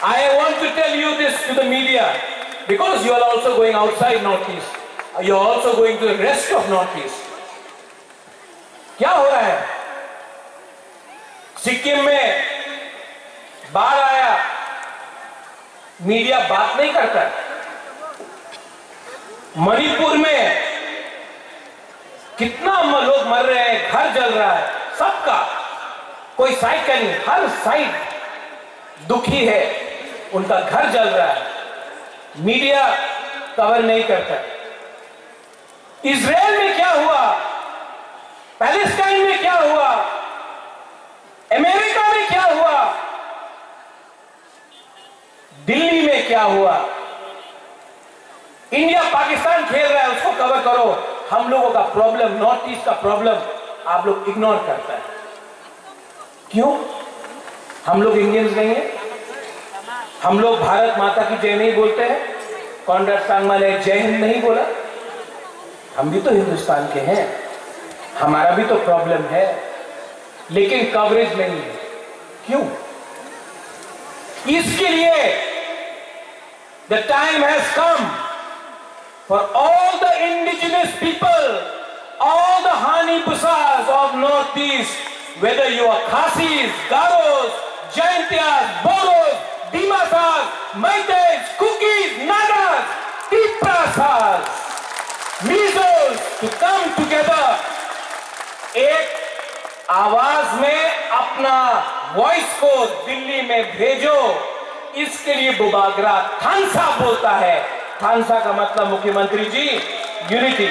I want to tell you this to the media because you are also going outside Northeast. You are also going to the rest of Northeast. क्या हो रहा है? सिक्किम में बाढ़ आया, media बात नहीं करता। मणिपुर में कितना लोग मर रहे हैं, घर जल रहा है, सबका कोई साइड का नहीं, हर साइड दुखी है, उनका घर जल रहा है, मीडिया कवर नहीं करता। इजराइल में क्या हुआ, पैलेस्टाइन में क्या हुआ, अमेरिका में क्या हुआ, दिल्ली में क्या हुआ, इंडिया पाकिस्तान खेल रहा है, उसको कवर करो। हम लोगों का प्रॉब्लम, नॉर्थ ईस्ट का प्रॉब्लम आप लोग इग्नोर करता है। क्यों? हम लोग इंडियंस नहीं है? हम लोग भारत माता की जय नहीं बोलते हैं? कॉनराड सांगमा ने जय हिंद नहीं बोला? हम भी तो हिंदुस्तान के हैं, हमारा भी तो प्रॉब्लम है, लेकिन कवरेज नहीं है। क्यों? इसके लिए the time has come for all the indigenous people, all the Hanipusas of Northeast, whether you are Khasis, Garos, Jaintias, Boros, Dimasas, Maites, Kukis, Nagas, Tiprasas, Mizos, to come together, एक आवाज में अपना voice को दिल्ली में भेजो। इसके लिए बुबागरा थानसा बोलता है। थानसा का मतलब मुख्यमंत्री जी यूनिटी।